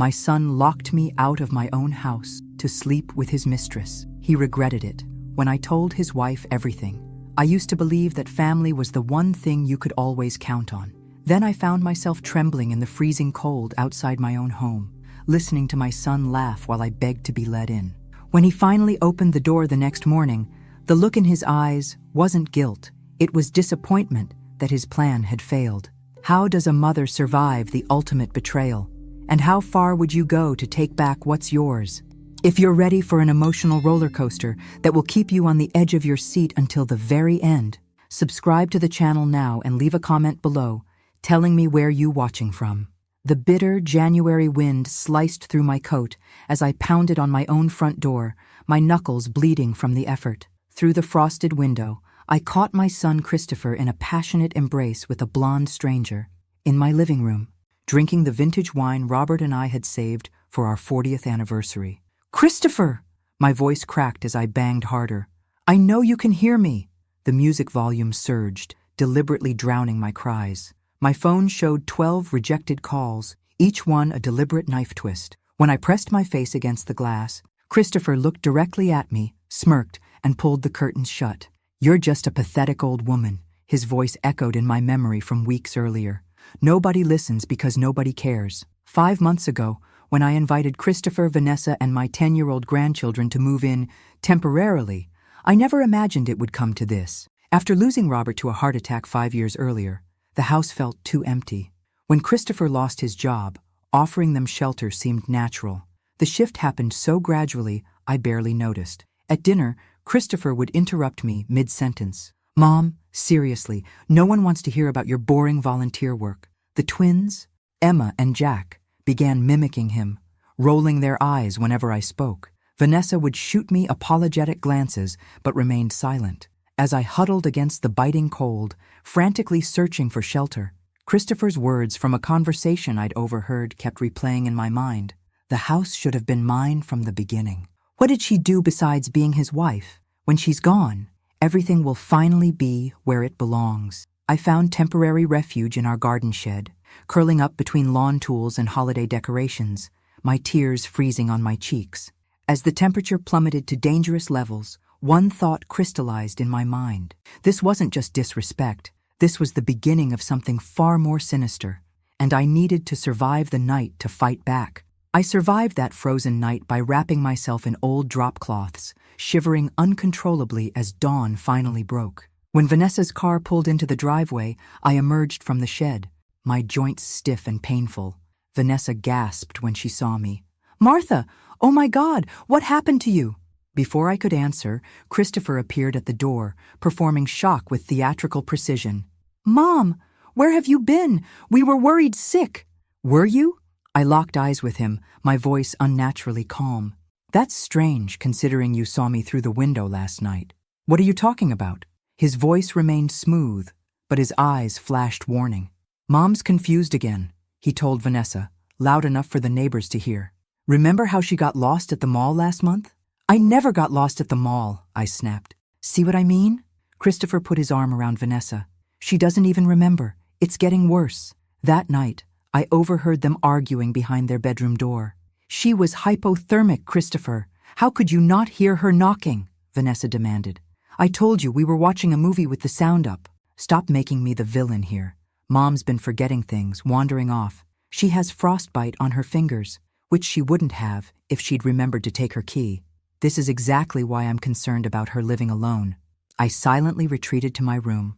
My son locked me out of my own house to sleep with his mistress. He regretted it when I told his wife everything. I used to believe that family was the one thing you could always count on. Then I found myself trembling in the freezing cold outside my own home, listening to my son laugh while I begged to be let in. When he finally opened the door the next morning, the look in his eyes wasn't guilt. It was disappointment that his plan had failed. How does a mother survive the ultimate betrayal? And how far would you go to take back what's yours? If you're ready for an emotional roller coaster that will keep you on the edge of your seat until the very end, subscribe to the channel now and leave a comment below telling me where you're watching from. The bitter January wind sliced through my coat as I pounded on my own front door, my knuckles bleeding from the effort. Through the frosted window, I caught my son Christopher in a passionate embrace with a blonde stranger in my living room, drinking the vintage wine Robert and I had saved for our 40th anniversary. "Christopher!" My voice cracked as I banged harder. "I know you can hear me." The music volume surged, deliberately drowning my cries. My phone showed 12 rejected calls, each one a deliberate knife twist. When I pressed my face against the glass, Christopher looked directly at me, smirked, and pulled the curtains shut. "You're just a pathetic old woman," his voice echoed in my memory from weeks earlier. "Nobody listens because nobody cares." 5 months ago, when I invited Christopher, Vanessa, and my 10-year-old grandchildren to move in temporarily, I never imagined it would come to this. After losing Robert to a heart attack 5 years earlier, the house felt too empty. When Christopher lost his job, offering them shelter seemed natural. The shift happened so gradually, I barely noticed. At dinner, Christopher would interrupt me mid-sentence. "Mom, seriously, no one wants to hear about your boring volunteer work." The twins, Emma and Jack, began mimicking him, rolling their eyes whenever I spoke. Vanessa would shoot me apologetic glances, but remained silent. As I huddled against the biting cold, frantically searching for shelter, Christopher's words from a conversation I'd overheard kept replaying in my mind. "The house should have been mine from the beginning. What did she do besides being his wife? When she's gone, everything will finally be where it belongs." I found temporary refuge in our garden shed, curling up between lawn tools and holiday decorations, my tears freezing on my cheeks. As the temperature plummeted to dangerous levels, one thought crystallized in my mind. This wasn't just disrespect. This was the beginning of something far more sinister, and I needed to survive the night to fight back. I survived that frozen night by wrapping myself in old drop cloths, shivering uncontrollably as dawn finally broke. When Vanessa's car pulled into the driveway, I emerged from the shed, my joints stiff and painful. Vanessa gasped when she saw me. "Martha, oh my God, what happened to you?" Before I could answer, Christopher appeared at the door, performing shock with theatrical precision. "Mom, where have you been? We were worried sick." "Were you?" I locked eyes with him, my voice unnaturally calm. "That's strange, considering you saw me through the window last night. What are you talking about?" His voice remained smooth, but his eyes flashed warning. "Mom's confused again," he told Vanessa, loud enough for the neighbors to hear. "Remember how she got lost at the mall last month?" "I never got lost at the mall," I snapped. "See what I mean?" Christopher put his arm around Vanessa. "She doesn't even remember. It's getting worse." That night, I overheard them arguing behind their bedroom door. "She was hypothermic, Christopher. How could you not hear her knocking?" Vanessa demanded. "I told you we were watching a movie with the sound up." "Stop making me the villain here. Mom's been forgetting things, wandering off. She has frostbite on her fingers, which she wouldn't have if she'd remembered to take her key. This is exactly why I'm concerned about her living alone." I silently retreated to my room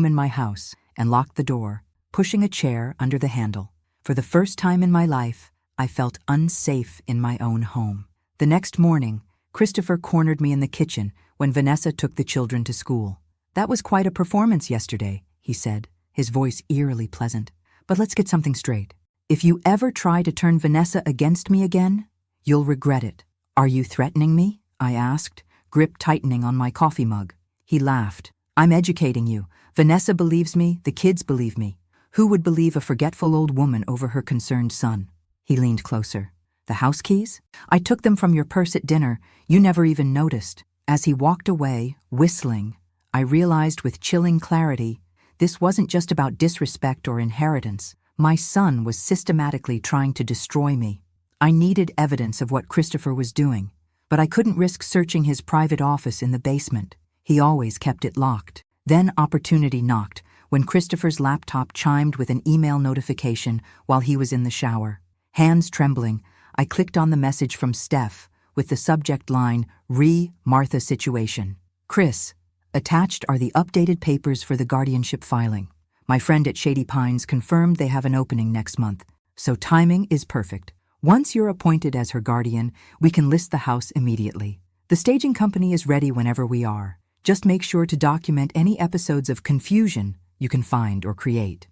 in my house, and locked the door, pushing a chair under the handle. For the first time in my life, I felt unsafe in my own home. The next morning, Christopher cornered me in the kitchen when Vanessa took the children to school. "That was quite a performance yesterday," he said, his voice eerily pleasant. "But let's get something straight. If you ever try to turn Vanessa against me again, you'll regret it." "Are you threatening me?" I asked, grip tightening on my coffee mug. He laughed. "I'm educating you. Vanessa believes me, the kids believe me. Who would believe a forgetful old woman over her concerned son?" He leaned closer. "The house keys? I took them from your purse at dinner. You never even noticed." As he walked away, whistling, I realized with chilling clarity, this wasn't just about disrespect or inheritance. My son was systematically trying to destroy me. I needed evidence of what Christopher was doing, but I couldn't risk searching his private office in the basement. He always kept it locked. Then opportunity knocked when Christopher's laptop chimed with an email notification while he was in the shower. Hands trembling, I clicked on the message from Steph with the subject line, Martha situation. Chris, attached are the updated papers for the guardianship filing. My friend at Shady Pines confirmed they have an opening next month, so timing is perfect. Once you're appointed as her guardian, we can list the house immediately. The staging company is ready whenever we are. Just make sure to document any episodes of confusion you can find or create.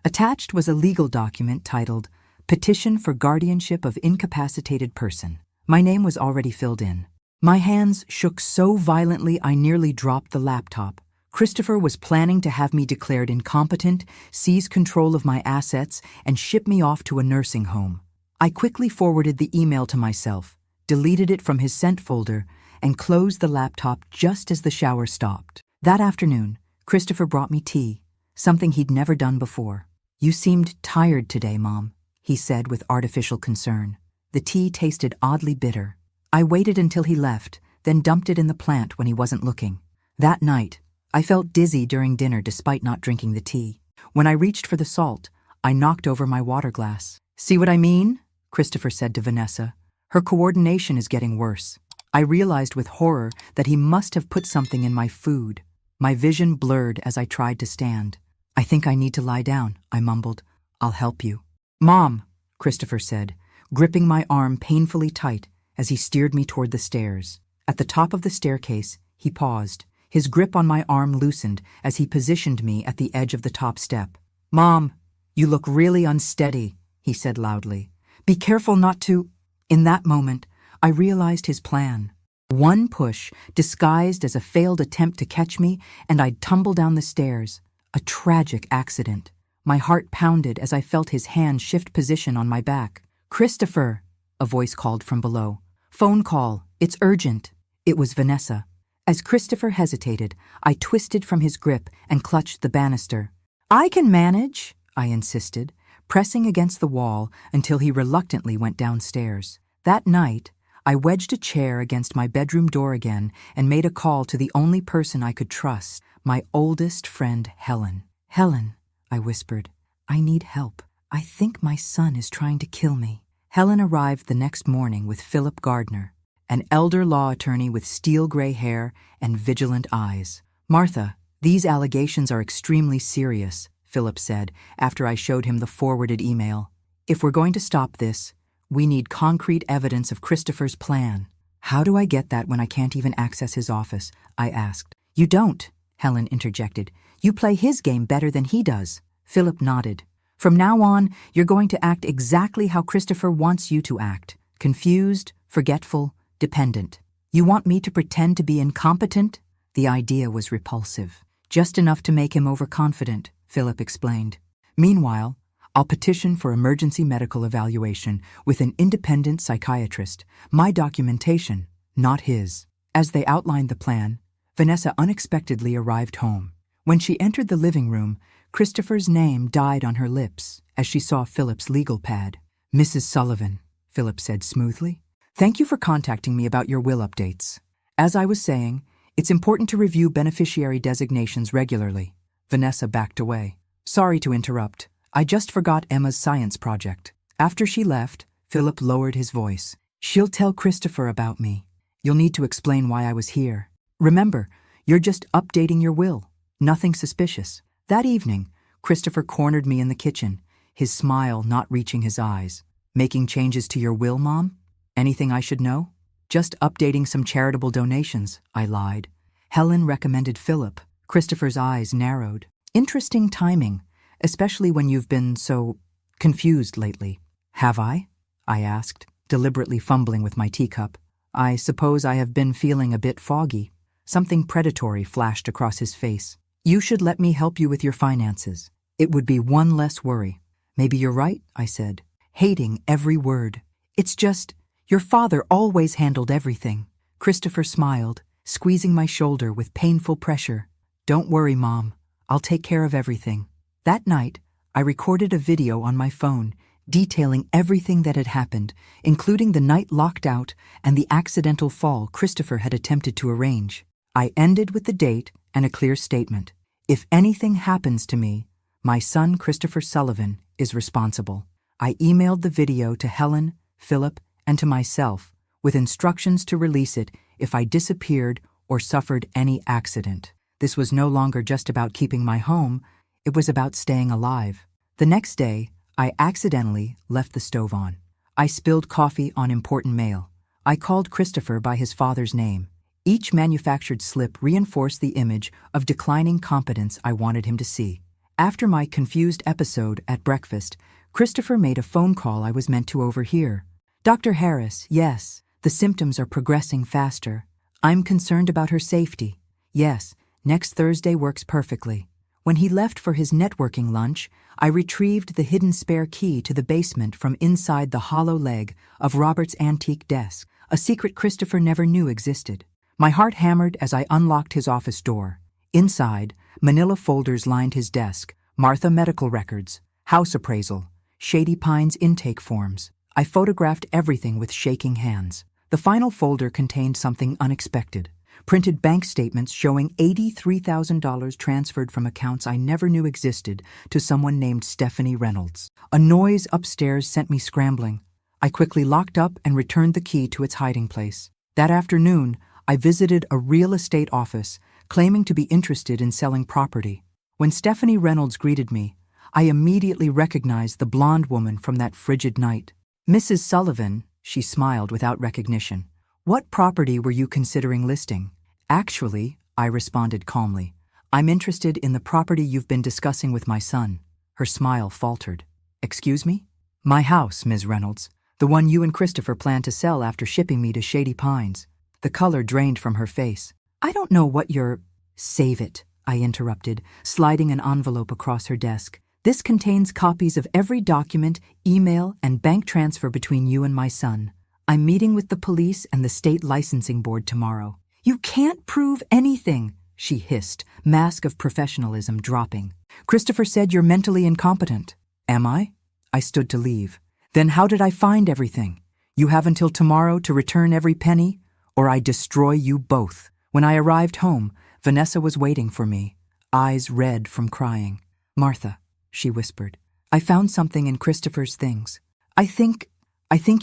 Attached was a legal document titled Petition for Guardianship of Incapacitated Person. My name was already filled in. My hands shook so violently I nearly dropped the laptop. Christopher was planning to have me declared incompetent, seize control of my assets, and ship me off to a nursing home. I quickly forwarded the email to myself, deleted it from his sent folder, and closed the laptop just as the shower stopped. That afternoon, Christopher brought me tea, something he'd never done before. "You seemed tired today, Mom," he said with artificial concern. The tea tasted oddly bitter. I waited until he left, then dumped it in the plant when he wasn't looking. That night, I felt dizzy during dinner despite not drinking the tea. When I reached for the salt, I knocked over my water glass. "See what I mean?" Christopher said to Vanessa. "Her coordination is getting worse." I realized with horror that he must have put something in my food. My vision blurred as I tried to stand. "I think I need to lie down," I mumbled. "I'll help you." "Mom," Christopher said, gripping my arm painfully tight as he steered me toward the stairs. At the top of the staircase, he paused. His grip on my arm loosened as he positioned me at the edge of the top step. "Mom, you look really unsteady," he said loudly. "Be careful not to—" In that moment, I realized his plan. One push, disguised as a failed attempt to catch me, and I'd tumble down the stairs. A tragic accident. My heart pounded as I felt his hand shift position on my back. "Christopher," a voice called from below. "Phone call. It's urgent." It was Vanessa. As Christopher hesitated, I twisted from his grip and clutched the banister. "I can manage," I insisted, pressing against the wall until he reluctantly went downstairs. That night, I wedged a chair against my bedroom door again and made a call to the only person I could trust, my oldest friend, Helen. "Helen," I whispered, "I need help. I think my son is trying to kill me." Helen arrived the next morning with Philip Gardner, an elder law attorney with steel-gray hair and vigilant eyes. "Martha, these allegations are extremely serious," Philip said after I showed him the forwarded email. "If we're going to stop this, we need concrete evidence of Christopher's plan." "How do I get that when I can't even access his office?" I asked. "You don't," Helen interjected. "You play his game better than he does." Philip nodded. "From now on, you're going to act exactly how Christopher wants you to act. Confused, forgetful, dependent. You want me to pretend to be incompetent?" The idea was repulsive. "Just enough to make him overconfident," Philip explained. "Meanwhile, I'll petition for emergency medical evaluation with an independent psychiatrist. My documentation, not his." As they outlined the plan, Vanessa unexpectedly arrived home. When she entered the living room, Christopher's name died on her lips as she saw Philip's legal pad. "Mrs. Sullivan," Philip said smoothly, "thank you for contacting me about your will updates. As I was saying, it's important to review beneficiary designations regularly." Vanessa backed away. "Sorry to interrupt. I just forgot Emma's science project." After she left, Philip lowered his voice. "She'll tell Christopher about me. You'll need to explain why I was here. Remember, you're just updating your will. Nothing suspicious." That evening, Christopher cornered me in the kitchen, his smile not reaching his eyes. "Making changes to your will, Mom? Anything I should know?" "Just updating some charitable donations," I lied. Helen recommended Philip. Christopher's eyes narrowed. "Interesting timing, especially when you've been so confused lately." "Have I?" I asked, deliberately fumbling with my teacup. "I suppose I have been feeling a bit foggy." Something predatory flashed across his face. "You should let me help you with your finances. It would be one less worry." "Maybe you're right," I said, hating every word. "It's just, your father always handled everything." Christopher smiled, squeezing my shoulder with painful pressure. "Don't worry, Mom. I'll take care of everything." That night, I recorded a video on my phone, detailing everything that had happened, including the night locked out and the accidental fall Christopher had attempted to arrange. I ended with the date and a clear statement. If anything happens to me, my son Christopher Sullivan is responsible. I emailed the video to Helen, Philip, and to myself, with instructions to release it if I disappeared or suffered any accident. This was no longer just about keeping my home, it was about staying alive. The next day, I accidentally left the stove on. I spilled coffee on important mail. I called Christopher by his father's name. Each manufactured slip reinforced the image of declining competence I wanted him to see. After my confused episode at breakfast, Christopher made a phone call I was meant to overhear. "Dr. Harris, yes, the symptoms are progressing faster. I'm concerned about her safety. Yes, next Thursday works perfectly." When he left for his networking lunch, I retrieved the hidden spare key to the basement from inside the hollow leg of Robert's antique desk, a secret Christopher never knew existed. My heart hammered as I unlocked his office door. Inside, manila folders lined his desk, Martha medical records, house appraisal, Shady Pines intake forms. I photographed everything with shaking hands. The final folder contained something unexpected. Printed bank statements showing $83,000 transferred from accounts I never knew existed to someone named Stephanie Reynolds. A noise upstairs sent me scrambling. I quickly locked up and returned the key to its hiding place. That afternoon, I visited a real estate office, claiming to be interested in selling property. When Stephanie Reynolds greeted me, I immediately recognized the blonde woman from that frigid night. "Mrs. Sullivan," she smiled without recognition. "What property were you considering listing?" "Actually," I responded calmly, "I'm interested in the property you've been discussing with my son." Her smile faltered. "Excuse me?" "My house, Ms. Reynolds. The one you and Christopher plan to sell after shipping me to Shady Pines." The color drained from her face. "I don't know what you're—" "Save it," I interrupted, sliding an envelope across her desk. "This contains copies of every document, email, and bank transfer between you and my son. I'm meeting with the police and the state licensing board tomorrow." "You can't prove anything," she hissed, mask of professionalism dropping. "Christopher said you're mentally incompetent." "Am I?" I stood to leave. "Then how did I find everything? You have until tomorrow to return every penny, or I destroy you both." When I arrived home, Vanessa was waiting for me, eyes red from crying. "Martha," she whispered, "I found something in Christopher's things. I think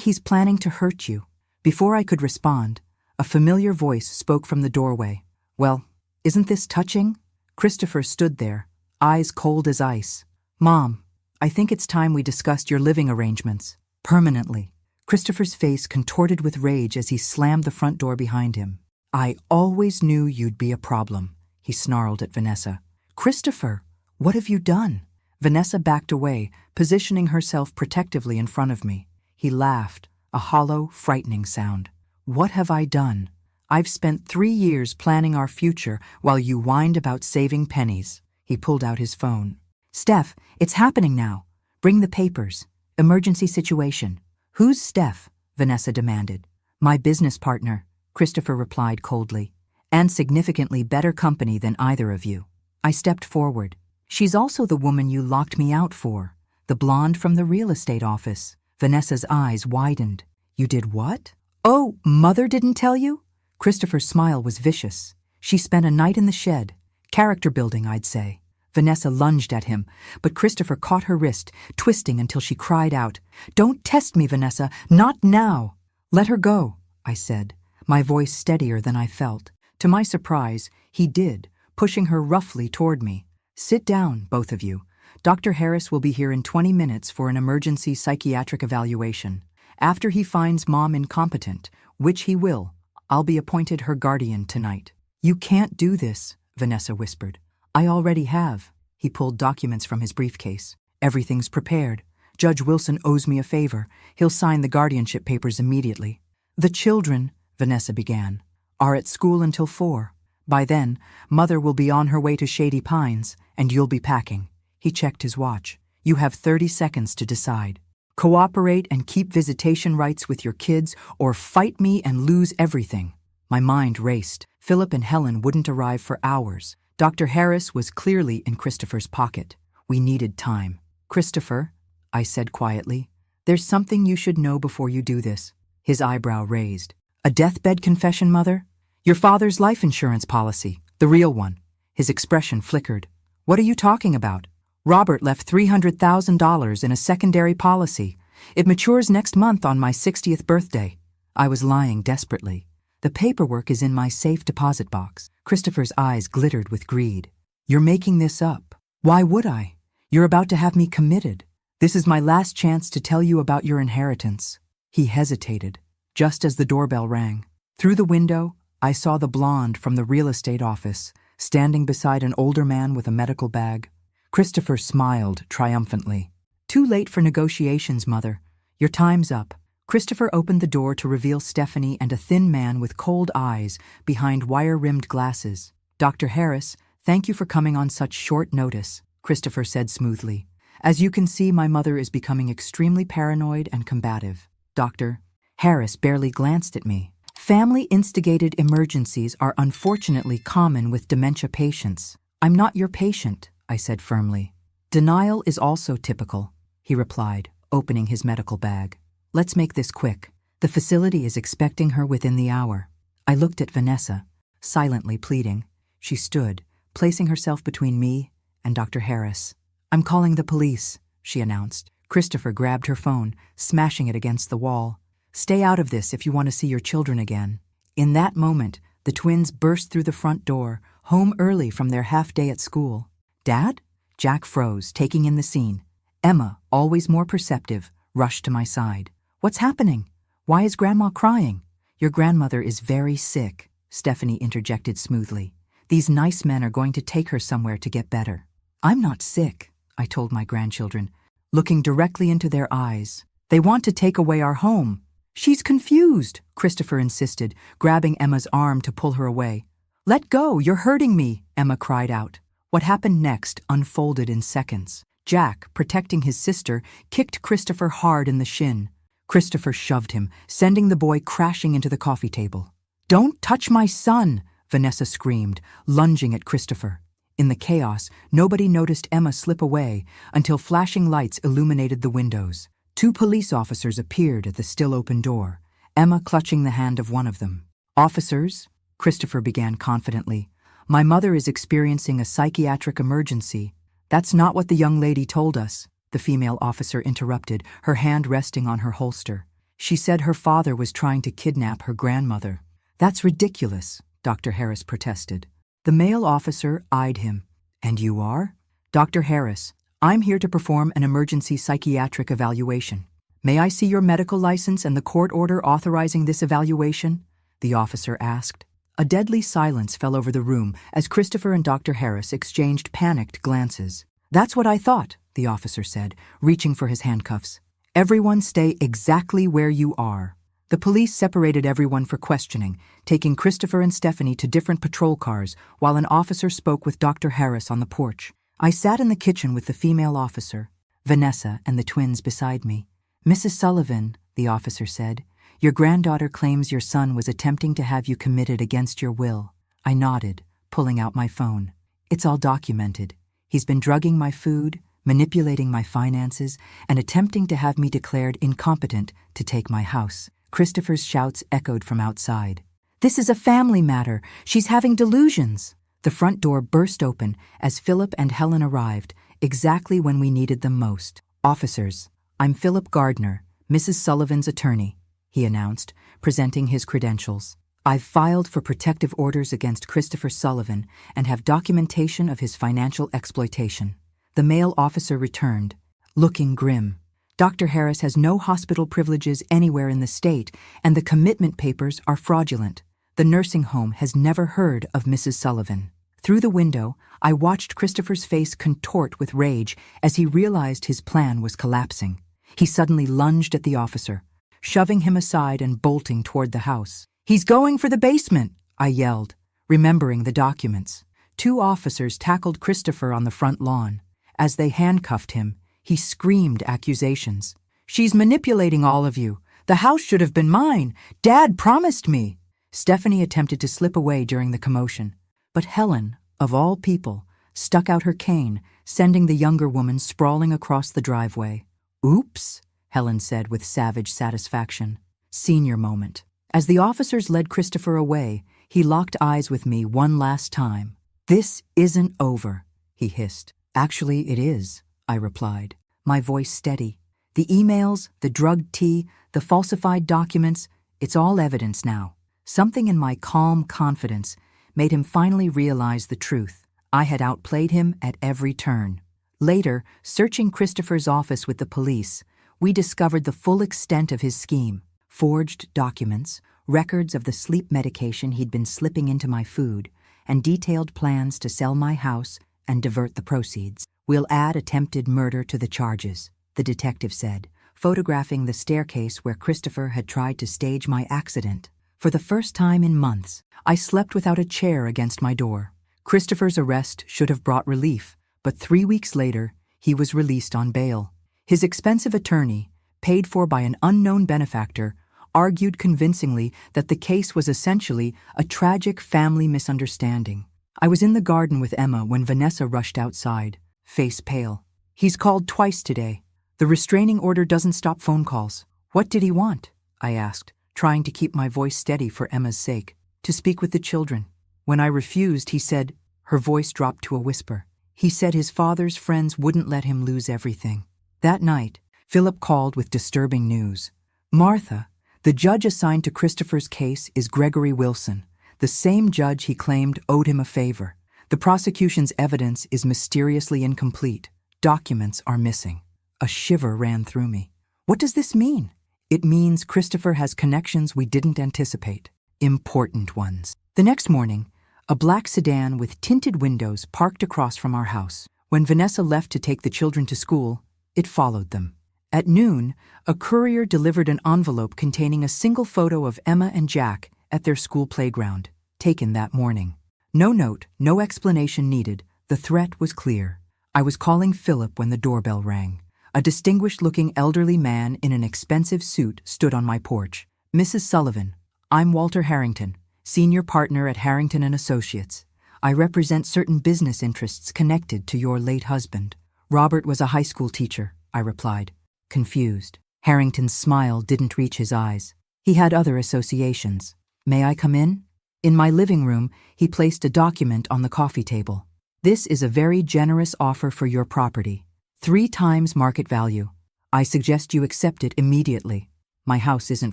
he's planning to hurt you." Before I could respond, a familiar voice spoke from the doorway. "Well, isn't this touching?" Christopher stood there, eyes cold as ice. "Mom, I think it's time we discussed your living arrangements. Permanently." Christopher's face contorted with rage as he slammed the front door behind him. "I always knew you'd be a problem," he snarled at Vanessa. "Christopher, what have you done?" Vanessa backed away, positioning herself protectively in front of me. He laughed, a hollow, frightening sound. "What have I done? I've spent 3 years planning our future while you whined about saving pennies." He pulled out his phone. "Steph, it's happening now. Bring the papers. Emergency situation." "Who's Steph?" Vanessa demanded. "My business partner," Christopher replied coldly. "And significantly better company than either of you." I stepped forward. "She's also the woman you locked me out for, the blonde from the real estate office." Vanessa's eyes widened. "You did what?" "Oh, Mother didn't tell you?" Christopher's smile was vicious. "She spent a night in the shed. Character building, I'd say." Vanessa lunged at him, but Christopher caught her wrist, twisting until she cried out, "Don't test me, Vanessa, not now." "Let her go," I said, my voice steadier than I felt. To my surprise, he did, pushing her roughly toward me. "Sit down, both of you. Dr. Harris will be here in 20 minutes for an emergency psychiatric evaluation. After he finds Mom incompetent, which he will, I'll be appointed her guardian tonight." "You can't do this," Vanessa whispered. "I already have." He pulled documents from his briefcase. "Everything's prepared. Judge Wilson owes me a favor. He'll sign the guardianship papers immediately." "The children," Vanessa began, "are at school until 4. By then, Mother will be on her way to Shady Pines, and you'll be packing." He checked his watch. "You have 30 seconds to decide. Cooperate and keep visitation rights with your kids, or fight me and lose everything." My mind raced. Philip and Helen wouldn't arrive for hours. Dr. Harris was clearly in Christopher's pocket. We needed time. "Christopher," I said quietly, There's something you should know before you do this. His eyebrow raised. A deathbed confession, Mother? Your father's life insurance policy, the real one. His expression flickered. What are you talking about? Robert left $300,000 in a secondary policy. It matures next month on my 60th birthday. I was lying desperately. The paperwork is in my safe deposit box. Christopher's eyes glittered with greed. You're making this up. Why would I? You're about to have me committed. This is my last chance to tell you about your inheritance. He hesitated, just as the doorbell rang. Through the window, I saw the blonde from the real estate office, standing beside an older man with a medical bag. Christopher smiled triumphantly. Too late for negotiations, Mother. Your time's up. Christopher opened the door to reveal Stephanie and a thin man with cold eyes behind wire-rimmed glasses. Dr. Harris, thank you for coming on such short notice, Christopher said smoothly. As you can see, my mother is becoming extremely paranoid and combative. Dr. Harris barely glanced at me. Family-instigated emergencies are unfortunately common with dementia patients. I'm not your patient, I said firmly. Denial is also typical, he replied, opening his medical bag. Let's make this quick. The facility is expecting her within the hour. I looked at Vanessa, silently pleading. She stood, placing herself between me and Dr. Harris. I'm calling the police, she announced. Christopher grabbed her phone, smashing it against the wall. Stay out of this if you want to see your children again. In that moment, the twins burst through the front door, home early from their half-day at school. Dad? Jack froze, taking in the scene. Emma, always more perceptive, rushed to my side. What's happening? Why is Grandma crying? Your grandmother is very sick, Stephanie interjected smoothly. These nice men are going to take her somewhere to get better. I'm not sick, I told my grandchildren, looking directly into their eyes. They want to take away our home. She's confused, Christopher insisted, grabbing Emma's arm to pull her away. Let go, you're hurting me, Emma cried out. What happened next unfolded in seconds. Jack, protecting his sister, kicked Christopher hard in the shin. Christopher shoved him, sending the boy crashing into the coffee table. Don't touch my son, Vanessa screamed, lunging at Christopher. In the chaos, nobody noticed Emma slip away until flashing lights illuminated the windows. 2 police officers appeared at the still-open door, Emma clutching the hand of one of them. Officers, Christopher began confidently, my mother is experiencing a psychiatric emergency. That's not what the young lady told us, the female officer interrupted, her hand resting on her holster. She said her father was trying to kidnap her grandmother. That's ridiculous, Dr. Harris protested. The male officer eyed him. And you are? Dr. Harris, I'm here to perform an emergency psychiatric evaluation. May I see your medical license and the court order authorizing this evaluation? The officer asked. A deadly silence fell over the room as Christopher and Dr. Harris exchanged panicked glances. That's what I thought, the officer said, reaching for his handcuffs. Everyone stay exactly where you are. The police separated everyone for questioning, taking Christopher and Stephanie to different patrol cars while an officer spoke with Dr. Harris on the porch. I sat in the kitchen with the female officer, Vanessa, and the twins beside me. Mrs. Sullivan, the officer said, your granddaughter claims your son was attempting to have you committed against your will. I nodded, pulling out my phone. It's all documented. He's been drugging my food, manipulating my finances, and attempting to have me declared incompetent to take my house. Christopher's shouts echoed from outside. This is a family matter. She's having delusions. The front door burst open as Philip and Helen arrived, exactly when we needed them most. Officers, I'm Philip Gardner, Mrs. Sullivan's attorney, he announced, presenting his credentials. I've filed for protective orders against Christopher Sullivan and have documentation of his financial exploitation. The male officer returned, looking grim. Dr. Harris has no hospital privileges anywhere in the state, and the commitment papers are fraudulent. The nursing home has never heard of Mrs. Sullivan. Through the window, I watched Christopher's face contort with rage as he realized his plan was collapsing. He suddenly lunged at the officer, shoving him aside and bolting toward the house. He's going for the basement, I yelled, remembering the documents. 2 officers tackled Christopher on the front lawn. As they handcuffed him, he screamed accusations. She's manipulating all of you. The house should have been mine. Dad promised me. Stephanie attempted to slip away during the commotion. But Helen, of all people, stuck out her cane, sending the younger woman sprawling across the driveway. Oops, Helen said with savage satisfaction. Senior moment. As the officers led Christopher away, he locked eyes with me one last time. This isn't over, he hissed. Actually, it is, I replied, my voice steady. The emails, the drugged tea, the falsified documents, it's all evidence now. Something in my calm confidence made him finally realize the truth. I had outplayed him at every turn. Later, searching Christopher's office with the police, we discovered the full extent of his scheme. Forged documents, records of the sleep medication he'd been slipping into my food, and detailed plans to sell my house and divert the proceeds. We'll add attempted murder to the charges, the detective said, photographing the staircase where Christopher had tried to stage my accident. For the first time in months, I slept without a chair against my door. Christopher's arrest should have brought relief, but 3 weeks later, he was released on bail. His expensive attorney, paid for by an unknown benefactor, argued convincingly that the case was essentially a tragic family misunderstanding. I was in the garden with Emma when Vanessa rushed outside, face pale. He's called twice today. The restraining order doesn't stop phone calls. What did he want? I asked, trying to keep my voice steady for Emma's sake. To speak with the children. When I refused, he said, her voice dropped to a whisper. He said his father's friends wouldn't let him lose everything. That night, Philip called with disturbing news. Martha, the judge assigned to Christopher's case is Gregory Wilson, the same judge he claimed owed him a favor. The prosecution's evidence is mysteriously incomplete. Documents are missing. A shiver ran through me. What does this mean? It means Christopher has connections we didn't anticipate. Important ones. The next morning, a black sedan with tinted windows parked across from our house. When Vanessa left to take the children to school, it followed them. At noon, a courier delivered an envelope containing a single photo of Emma and Jack at their school playground, taken that morning. No note, no explanation needed. The threat was clear. I was calling Philip when the doorbell rang. A distinguished-looking elderly man in an expensive suit stood on my porch. Mrs. Sullivan, I'm Walter Harrington, senior partner at Harrington & Associates. I represent certain business interests connected to your late husband. Robert was a high school teacher, I replied, confused. Harrington's smile didn't reach his eyes. He had other associations. May I come in? In my living room, he placed a document on the coffee table. This is a very generous offer for your property. 3 times market value. I suggest you accept it immediately. My house isn't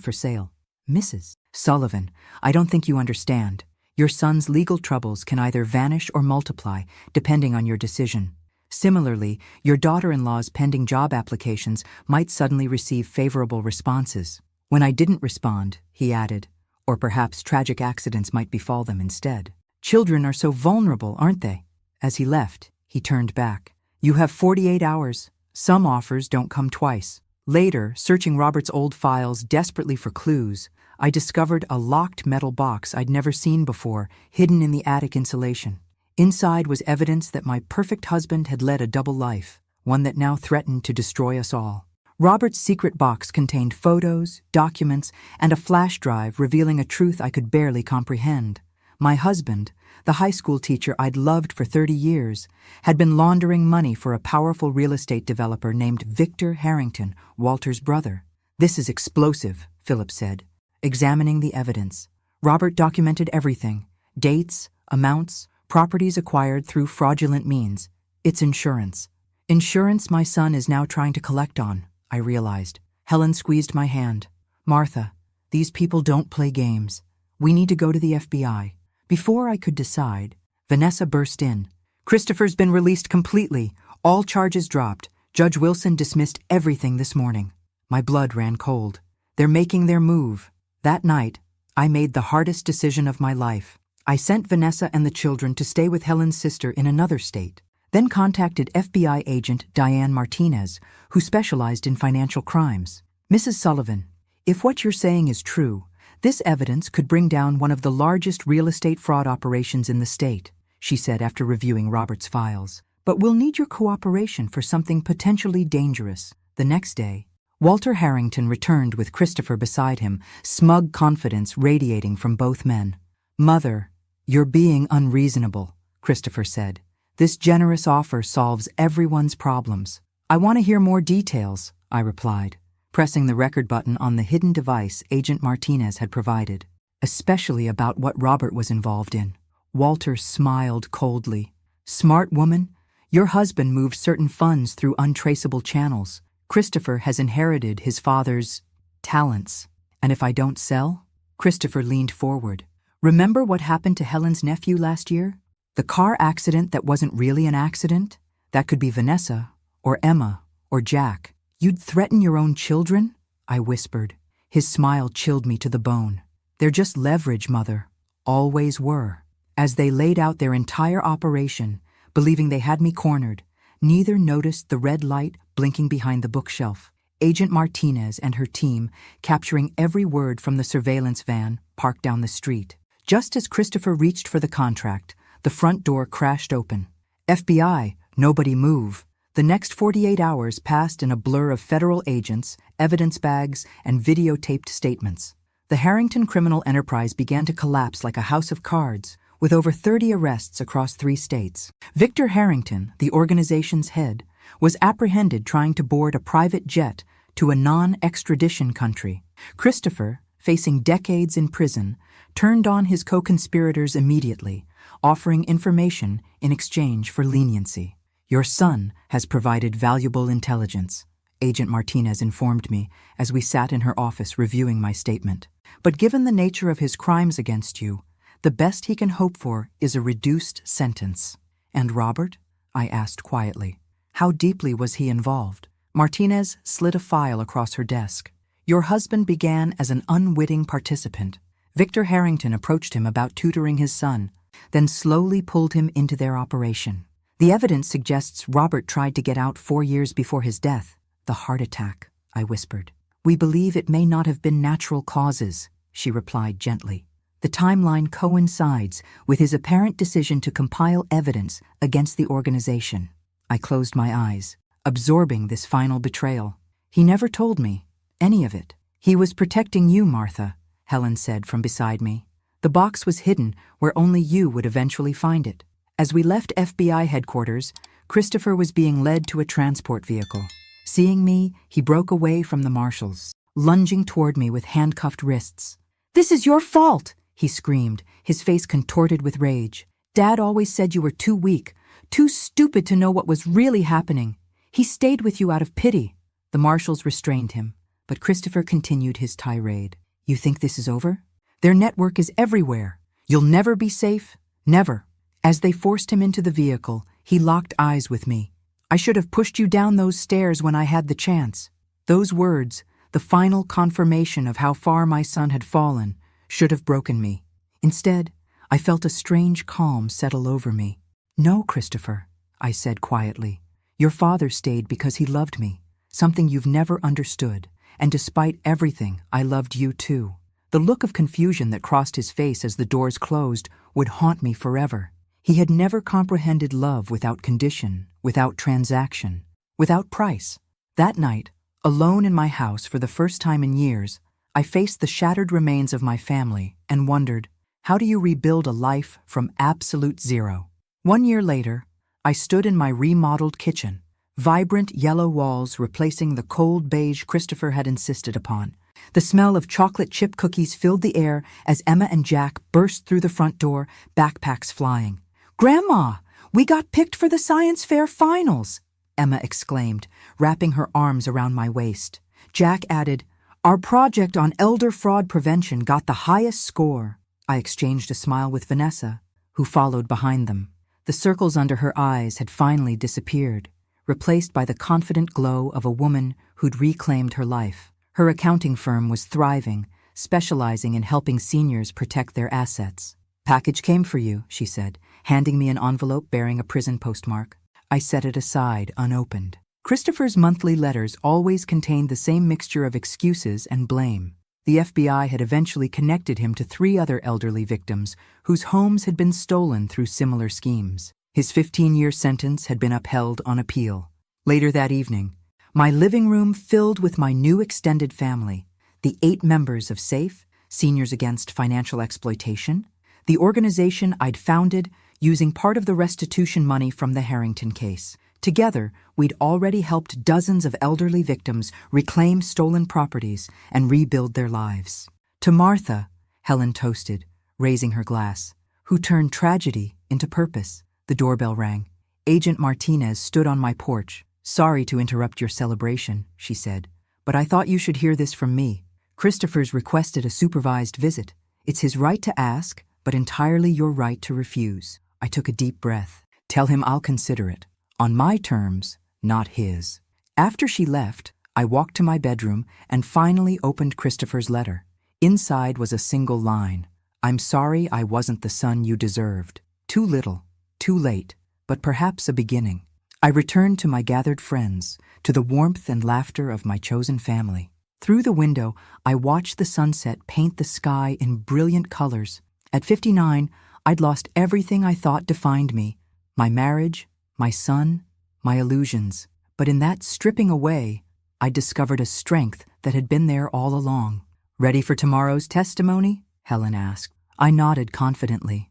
for sale. Mrs. Sullivan, I don't think you understand. Your son's legal troubles can either vanish or multiply, depending on your decision. Similarly, your daughter-in-law's pending job applications might suddenly receive favorable responses. When I didn't respond, he added, or perhaps tragic accidents might befall them instead. Children are so vulnerable, aren't they? As he left, he turned back. You have 48 hours. Some offers don't come twice. Later, searching Robert's old files desperately for clues, I discovered a locked metal box I'd never seen before, hidden in the attic insulation. Inside was evidence that my perfect husband had led a double life, one that now threatened to destroy us all. Robert's secret box contained photos, documents, and a flash drive revealing a truth I could barely comprehend. My husband, the high school teacher I'd loved for 30 years, had been laundering money for a powerful real estate developer named Victor Harrington, Walter's brother. This is explosive, Philip said, examining the evidence. Robert documented everything: dates, amounts, properties acquired through fraudulent means. It's insurance. Insurance my son is now trying to collect on, I realized. Helen squeezed my hand. Martha, these people don't play games. We need to go to the FBI. Before I could decide, Vanessa burst in. Christopher's been released completely. All charges dropped. Judge Wilson dismissed everything this morning. My blood ran cold. They're making their move. That night, I made the hardest decision of my life. I sent Vanessa and the children to stay with Helen's sister in another state, then contacted FBI agent Diane Martinez, who specialized in financial crimes. Mrs. Sullivan, if what you're saying is true, this evidence could bring down one of the largest real estate fraud operations in the state, she said after reviewing Robert's files. But we'll need your cooperation for something potentially dangerous. The next day, Walter Harrington returned with Christopher beside him, smug confidence radiating from both men. Mother, you're being unreasonable, Christopher said. This generous offer solves everyone's problems. I want to hear more details, I replied. pressing the record button on the hidden device Agent Martinez had provided, especially about what Robert was involved in. Walter smiled coldly. Smart woman, your husband moved certain funds through untraceable channels. Christopher has inherited his father's talents. And if I don't sell? Christopher leaned forward. Remember what happened to Helen's nephew last year? The car accident that wasn't really an accident? That could be Vanessa, or Emma, or Jack. You'd threaten your own children? I whispered. His smile chilled me to the bone. They're just leverage, Mother. Always were. As they laid out their entire operation, believing they had me cornered, neither noticed the red light blinking behind the bookshelf. Agent Martinez and her team capturing every word from the surveillance van parked down the street. Just as Christopher reached for the contract, the front door crashed open. FBI, nobody move. The next 48 hours passed in a blur of federal agents, evidence bags, and videotaped statements. The Harrington criminal enterprise began to collapse like a house of cards, with over 30 arrests across 3 states. Victor Harrington, the organization's head, was apprehended trying to board a private jet to a non-extradition country. Christopher, facing decades in prison, turned on his co-conspirators immediately, offering information in exchange for leniency. Your son has provided valuable intelligence, Agent Martinez informed me as we sat in her office reviewing my statement. But given the nature of his crimes against you, the best he can hope for is a reduced sentence. And Robert? I asked quietly. How deeply was he involved? Martinez slid a file across her desk. Your husband began as an unwitting participant. Victor Harrington approached him about tutoring his son, then slowly pulled him into their operation. The evidence suggests Robert tried to get out 4 years before his death. The heart attack, I whispered. We believe it may not have been natural causes, she replied gently. The timeline coincides with his apparent decision to compile evidence against the organization. I closed my eyes, absorbing this final betrayal. He never told me any of it. He was protecting you, Martha, Helen said from beside me. The box was hidden where only you would eventually find it. As we left FBI headquarters, Christopher was being led to a transport vehicle. Seeing me, he broke away from the marshals, lunging toward me with handcuffed wrists. "This is your fault!" he screamed, his face contorted with rage. "Dad always said you were too weak, too stupid to know what was really happening. He stayed with you out of pity." The marshals restrained him, but Christopher continued his tirade. "You think this is over? Their network is everywhere. You'll never be safe. Never." As they forced him into the vehicle, he locked eyes with me. "I should have pushed you down those stairs when I had the chance." Those words, the final confirmation of how far my son had fallen, should have broken me. Instead, I felt a strange calm settle over me. "No, Christopher," I said quietly. "Your father stayed because he loved me, something you've never understood. And despite everything, I loved you too." The look of confusion that crossed his face as the doors closed would haunt me forever. He had never comprehended love without condition, without transaction, without price. That night, alone in my house for the first time in years, I faced the shattered remains of my family and wondered, how do you rebuild a life from absolute zero? 1 year later, I stood in my remodeled kitchen, vibrant yellow walls replacing the cold beige Christopher had insisted upon. The smell of chocolate chip cookies filled the air as Emma and Jack burst through the front door, backpacks flying. "Grandma, we got picked for the science fair finals!" Emma exclaimed, wrapping her arms around my waist. Jack added, "Our project on elder fraud prevention got the highest score." I exchanged a smile with Vanessa, who followed behind them. The circles under her eyes had finally disappeared, replaced by the confident glow of a woman who'd reclaimed her life. Her accounting firm was thriving, specializing in helping seniors protect their assets. "Package came for you," she said, handing me an envelope bearing a prison postmark. I set it aside, unopened. Christopher's monthly letters always contained the same mixture of excuses and blame. The FBI had eventually connected him to 3 other elderly victims whose homes had been stolen through similar schemes. His 15-year sentence had been upheld on appeal. Later that evening, my living room filled with my new extended family, the 8 members of SAFE, Seniors Against Financial Exploitation, the organization I'd founded using part of the restitution money from the Harrington case. Together, we'd already helped dozens of elderly victims reclaim stolen properties and rebuild their lives. To Martha, Helen toasted, raising her glass, who turned tragedy into purpose. The doorbell rang. Agent Martinez stood on my porch. "Sorry to interrupt your celebration," she said, "but I thought you should hear this from me. Christopher's requested a supervised visit. It's his right to ask, but entirely your right to refuse." I took a deep breath. "Tell him I'll consider it. On my terms, not his." After she left, I walked to my bedroom and finally opened Christopher's letter. Inside was a single line. "I'm sorry I wasn't the son you deserved. Too little, too late, but perhaps a beginning." I returned to my gathered friends, to the warmth and laughter of my chosen family. Through the window, I watched the sunset paint the sky in brilliant colors. At 59, I'd lost everything I thought defined me: my marriage, my son, my illusions. But in that stripping away, I discovered a strength that had been there all along. "Ready for tomorrow's testimony?" Helen asked. I nodded confidently.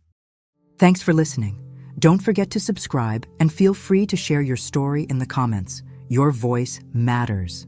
Thanks for listening. Don't forget to subscribe and feel free to share your story in the comments. Your voice matters.